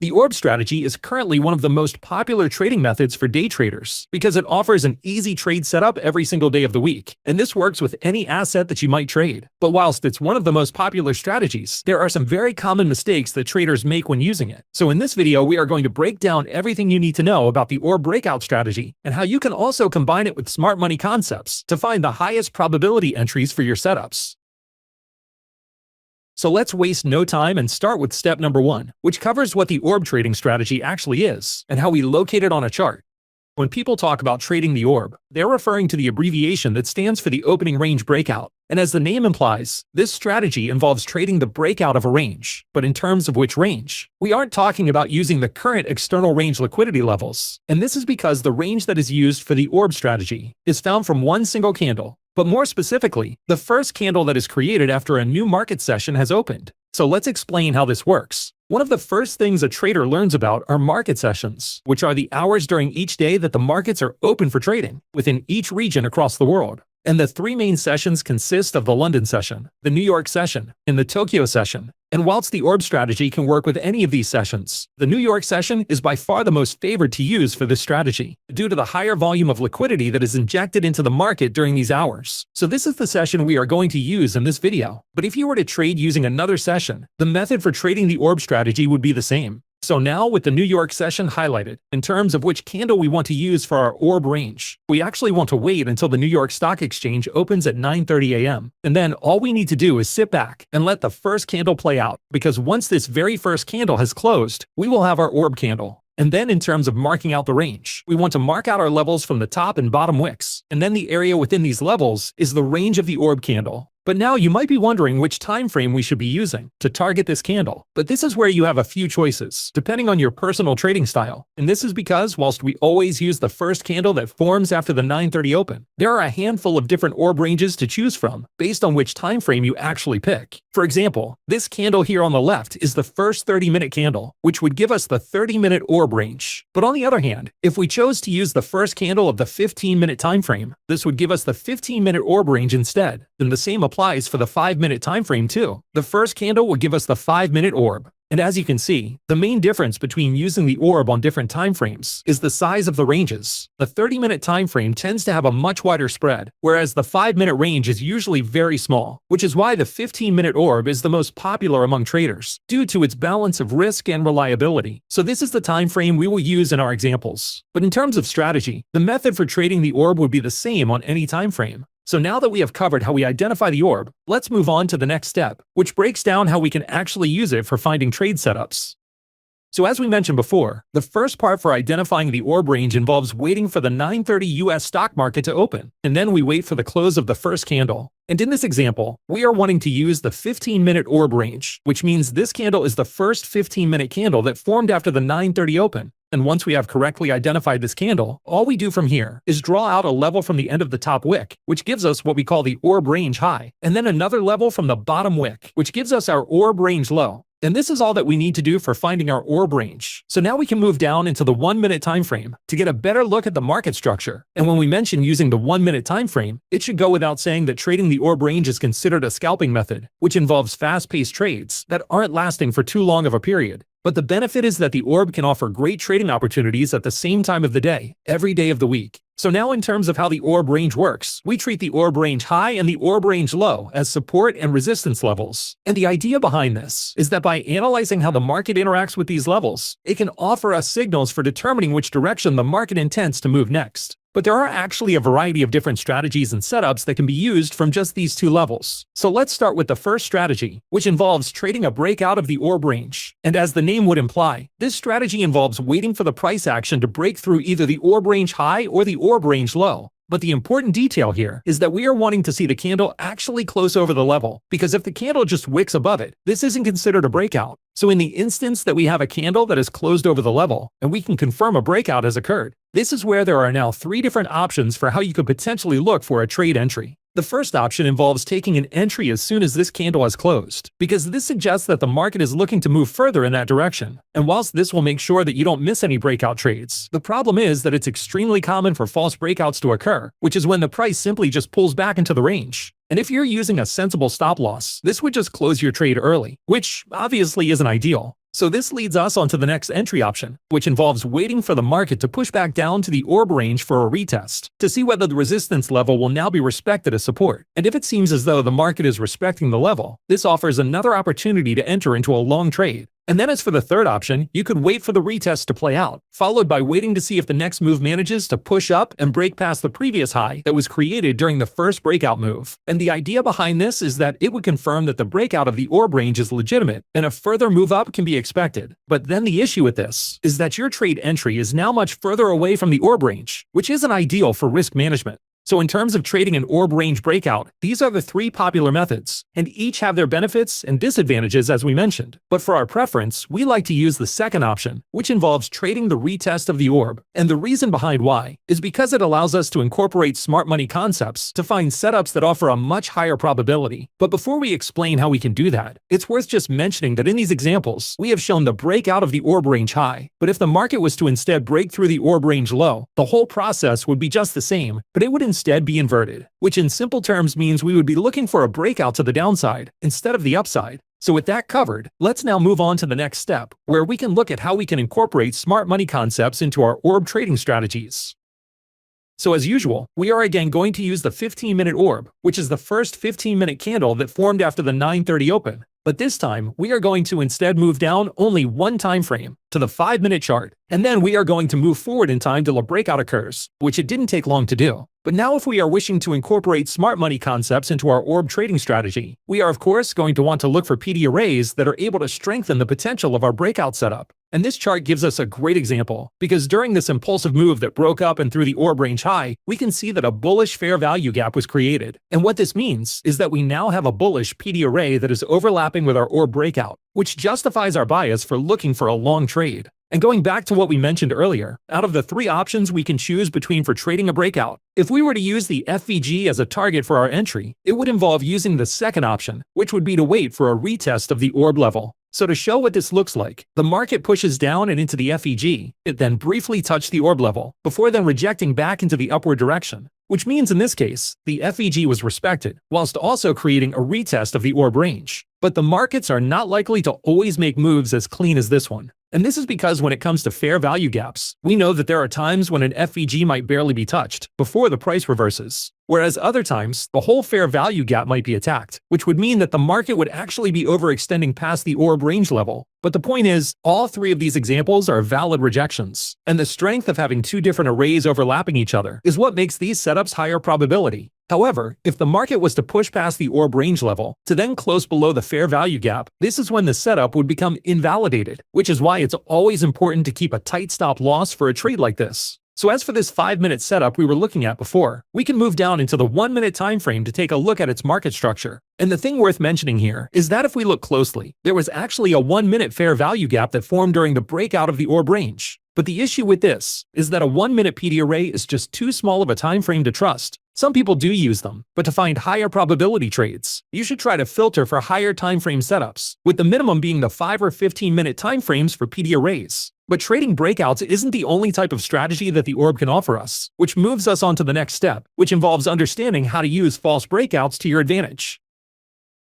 The ORB strategy is currently one of the most popular trading methods for day traders because it offers an easy trade setup every single day of the week, and this works with any asset that you might trade. But whilst it's one of the most popular strategies, there are some very common mistakes that traders make when using it. So in this video, we are going to break down everything you need to know about the ORB breakout strategy and how you can also combine it with smart money concepts to find the highest probability entries for your setups. So let's waste no time and start with step number 1, which covers what the ORB trading strategy actually is and how we locate it on a chart. When people talk about trading the ORB, they're referring to the abbreviation that stands for the opening range breakout. And as the name implies, this strategy involves trading the breakout of a range. But in terms of which range, we aren't talking about using the current external range liquidity levels. And this is because the range that is used for the ORB strategy is found from one single candle. But more specifically, the first candle that is created after a new market session has opened. So let's explain how this works. One of the first things a trader learns about are market sessions, which are the hours during each day that the markets are open for trading within each region across the world. And the three main sessions consist of the London session, the New York session, and the Tokyo session. And whilst the ORB strategy can work with any of these sessions, the New York session is by far the most favored to use for this strategy, due to the higher volume of liquidity that is injected into the market during these hours. So this is the session we are going to use in this video. But if you were to trade using another session, the method for trading the ORB strategy would be the same. So now with the New York session highlighted, in terms of which candle we want to use for our ORB range, we actually want to wait until the New York Stock Exchange opens at 9:30 a.m. And then all we need to do is sit back and let the first candle play out, because once this very first candle has closed, we will have our ORB candle. And then in terms of marking out the range, we want to mark out our levels from the top and bottom wicks. And then the area within these levels is the range of the ORB candle. But now you might be wondering which time frame we should be using to target this candle. But this is where you have a few choices, depending on your personal trading style. And this is because whilst we always use the first candle that forms after the 9:30 open, there are a handful of different ORB ranges to choose from based on which time frame you actually pick. For example, this candle here on the left is the first 30-minute candle, which would give us the 30-minute ORB range. But on the other hand, if we chose to use the first candle of the 15-minute time frame, this would give us the 15-minute ORB range instead. Then the same applies for the 5-minute time frame too. The first candle will give us the 5-minute ORB. And as you can see, the main difference between using the ORB on different time frames is the size of the ranges. The 30-minute time frame tends to have a much wider spread, whereas the 5-minute range is usually very small, which is why the 15-minute ORB is the most popular among traders, due to its balance of risk and reliability. So this is the time frame we will use in our examples. But in terms of strategy, the method for trading the ORB would be the same on any time frame. So now that we have covered how we identify the ORB, let's move on to the next step, which breaks down how we can actually use it for finding trade setups. So as we mentioned before, the first part for identifying the ORB range involves waiting for the 9:30 US stock market to open, and then we wait for the close of the first candle. And in this example, we are wanting to use the 15-minute ORB range, which means this candle is the first 15-minute candle that formed after the 9:30 open. And once we have correctly identified this candle, all we do from here is draw out a level from the end of the top wick, which gives us what we call the ORB range high, and then another level from the bottom wick, which gives us our ORB range low. And this is all that we need to do for finding our ORB range. So now we can move down into the 1-minute time frame to get a better look at the market structure. And when we mention using the 1-minute time frame, it should go without saying that trading the ORB range is considered a scalping method, which involves fast-paced trades that aren't lasting for too long of a period. But the benefit is that the ORB can offer great trading opportunities at the same time of the day, every day of the week. So now in terms of how the ORB range works, we treat the ORB range high and the ORB range low as support and resistance levels. And the idea behind this is that by analyzing how the market interacts with these levels, it can offer us signals for determining which direction the market intends to move next. But there are actually a variety of different strategies and setups that can be used from just these two levels. So let's start with the first strategy, which involves trading a breakout of the ORB range. And as the name would imply, this strategy involves waiting for the price action to break through either the ORB range high or the ORB range low. But the important detail here is that we are wanting to see the candle actually close over the level, because if the candle just wicks above it, this isn't considered a breakout. So in the instance that we have a candle that is closed over the level, and we can confirm a breakout has occurred, this is where there are now 3 different options for how you could potentially look for a trade entry. The first option involves taking an entry as soon as this candle has closed, because this suggests that the market is looking to move further in that direction. And whilst this will make sure that you don't miss any breakout trades, the problem is that it's extremely common for false breakouts to occur, which is when the price simply just pulls back into the range. And if you're using a sensible stop loss, this would just close your trade early, which obviously isn't ideal. So this leads us onto the next entry option, which involves waiting for the market to push back down to the orb range for a retest, to see whether the resistance level will now be respected as support. And if it seems as though the market is respecting the level, this offers another opportunity to enter into a long trade. And then as for the third option, you could wait for the retest to play out, followed by waiting to see if the next move manages to push up and break past the previous high that was created during the first breakout move. And the idea behind this is that it would confirm that the breakout of the orb range is legitimate and a further move up can be expected. But then the issue with this is that your trade entry is now much further away from the orb range, which isn't ideal for risk management. So in terms of trading an orb range breakout, these are the three popular methods, and each have their benefits and disadvantages as we mentioned. But for our preference, we like to use the second option, which involves trading the retest of the orb. And the reason behind why is because it allows us to incorporate smart money concepts to find setups that offer a much higher probability. But before we explain how we can do that, it's worth just mentioning that in these examples, we have shown the breakout of the orb range high. But if the market was to instead break through the orb range low, the whole process would be just the same, but it would instead be inverted, which in simple terms means we would be looking for a breakout to the downside instead of the upside. So with that covered, let's now move on to the next step, where we can look at how we can incorporate smart money concepts into our orb trading strategies. So as usual, we are again going to use the 15-minute orb, which is the first 15-minute candle that formed after the 9:30 open. But this time, we are going to instead move down only one time frame, to the 5-minute chart, and then we are going to move forward in time till a breakout occurs, which it didn't take long to do. But now if we are wishing to incorporate smart money concepts into our orb trading strategy, we are of course going to want to look for PD arrays that are able to strengthen the potential of our breakout setup. And this chart gives us a great example, because during this impulsive move that broke up and through the orb range high, we can see that a bullish fair value gap was created. And what this means is that we now have a bullish PD array that is overlapping with our orb breakout, which justifies our bias for looking for a long trade. And going back to what we mentioned earlier, out of the three options we can choose between for trading a breakout, if we were to use the FVG as a target for our entry, it would involve using the second option, which would be to wait for a retest of the orb level. So to show what this looks like, the market pushes down and into the FVG, it then briefly touched the orb level, before then rejecting back into the upward direction. Which means in this case, the FVG was respected, whilst also creating a retest of the orb range. But the markets are not likely to always make moves as clean as this one. And this is because when it comes to fair value gaps, we know that there are times when an FVG might barely be touched before the price reverses. Whereas other times, the whole fair value gap might be attacked, which would mean that the market would actually be overextending past the orb range level. But the point is, all three of these examples are valid rejections, and the strength of having two different arrays overlapping each other is what makes these setups higher probability. However, if the market was to push past the orb range level to then close below the fair value gap, this is when the setup would become invalidated, which is why it's always important to keep a tight stop loss for a trade like this. So as for this 5-minute setup we were looking at before, we can move down into the 1-minute time frame to take a look at its market structure. And the thing worth mentioning here is that if we look closely, there was actually a 1-minute fair value gap that formed during the breakout of the orb range. But the issue with this is that a 1-minute PD array is just too small of a time frame to trust. Some people do use them, but to find higher probability trades, you should try to filter for higher time frame setups, with the minimum being the 5 or 15-minute time frames for PD arrays. But trading breakouts isn't the only type of strategy that the orb can offer us, which moves us on to the next step, which involves understanding how to use false breakouts to your advantage.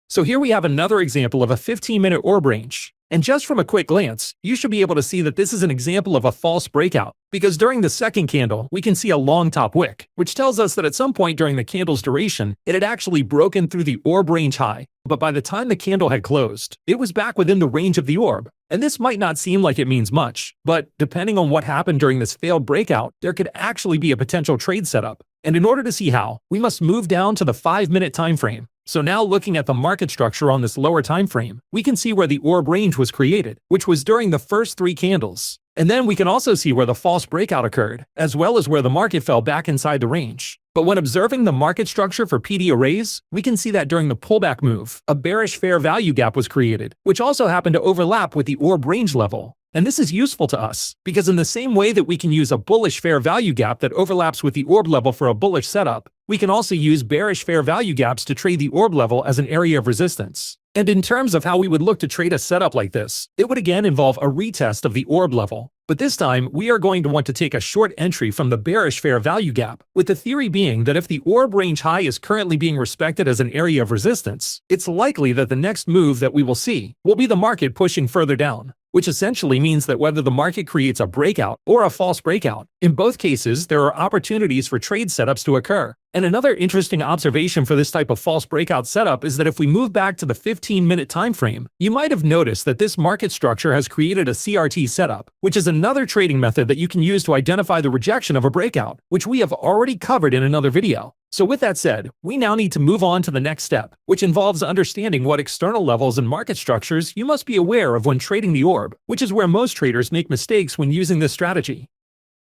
So here we have another example of a 15-minute orb range. And just from a quick glance, you should be able to see that this is an example of a false breakout, because during the second candle, we can see a long top wick, which tells us that at some point during the candle's duration, it had actually broken through the orb range high. But by the time the candle had closed, it was back within the range of the orb. And this might not seem like it means much, but depending on what happened during this failed breakout, there could actually be a potential trade setup. And in order to see how, we must move down to the 5-minute time frame. So now looking at the market structure on this lower time frame, we can see where the orb range was created, which was during the first 3 candles. And then we can also see where the false breakout occurred, as well as where the market fell back inside the range. But when observing the market structure for PD arrays, we can see that during the pullback move, a bearish fair value gap was created, which also happened to overlap with the orb range level. And this is useful to us, because in the same way that we can use a bullish fair value gap that overlaps with the orb level for a bullish setup, we can also use bearish fair value gaps to trade the orb level as an area of resistance. And in terms of how we would look to trade a setup like this, it would again involve a retest of the orb level. But this time, we are going to want to take a short entry from the bearish fair value gap, with the theory being that if the orb range high is currently being respected as an area of resistance, it's likely that the next move that we will see will be the market pushing further down. which essentially means that whether the market creates a breakout or a false breakout, in both cases there are opportunities for trade setups to occur. And another interesting observation for this type of false breakout setup is that if we move back to the 15-minute time frame, you might have noticed that this market structure has created a CRT setup, which is another trading method that you can use to identify the rejection of a breakout, which we have already covered in another video. So with that said, we now need to move on to the next step, which involves understanding what external levels and market structures you must be aware of when trading the orb, which is where most traders make mistakes when using this strategy.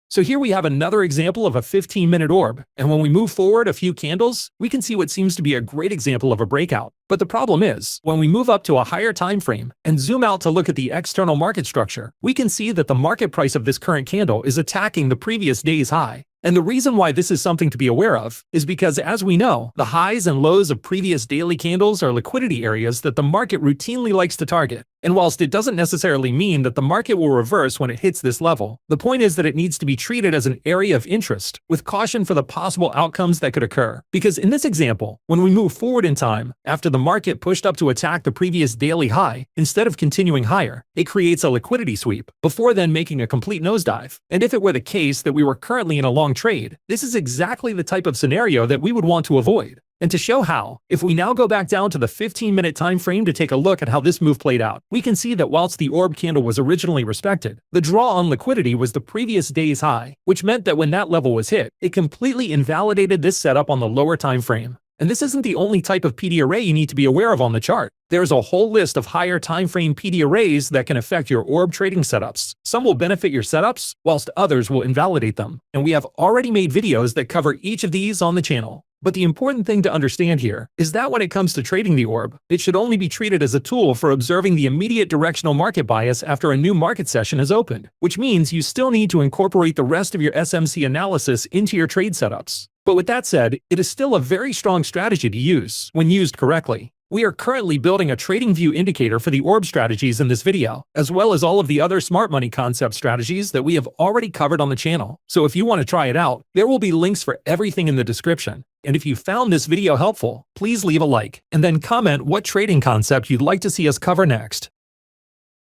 So here we have another example of a 15-minute orb, and when we move forward a few candles, we can see what seems to be a great example of a breakout. But the problem is, when we move up to a higher time frame and zoom out to look at the external market structure, we can see that the market price of this current candle is attacking the previous day's high. And the reason why this is something to be aware of is because, as we know, the highs and lows of previous daily candles are liquidity areas that the market routinely likes to target. And whilst it doesn't necessarily mean that the market will reverse when it hits this level, the point is that it needs to be treated as an area of interest, with caution for the possible outcomes that could occur. Because in this example, when we move forward in time, after the market pushed up to attack the previous daily high, instead of continuing higher, it creates a liquidity sweep, before then making a complete nosedive. And if it were the case that we were currently in a long trade, this is exactly the type of scenario that we would want to avoid. And to show how, if we now go back down to the 15-minute time frame to take a look at how this move played out, we can see that whilst the orb candle was originally respected, the draw on liquidity was the previous day's high, which meant that when that level was hit, it completely invalidated this setup on the lower time frame. And this isn't the only type of PD array you need to be aware of on the chart. There's a whole list of higher time frame PD arrays that can affect your orb trading setups. Some will benefit your setups, whilst others will invalidate them. And we have already made videos that cover each of these on the channel. But the important thing to understand here is that when it comes to trading the orb, it should only be treated as a tool for observing the immediate directional market bias after a new market session has opened, which means you still need to incorporate the rest of your SMC analysis into your trade setups. But with that said, it is still a very strong strategy to use when used correctly. We are currently building a TradingView indicator for the orb strategies in this video, as well as all of the other smart money concept strategies that we have already covered on the channel. So if you want to try it out, there will be links for everything in the description. And if you found this video helpful, please leave a like, and then comment what trading concept you'd like to see us cover next.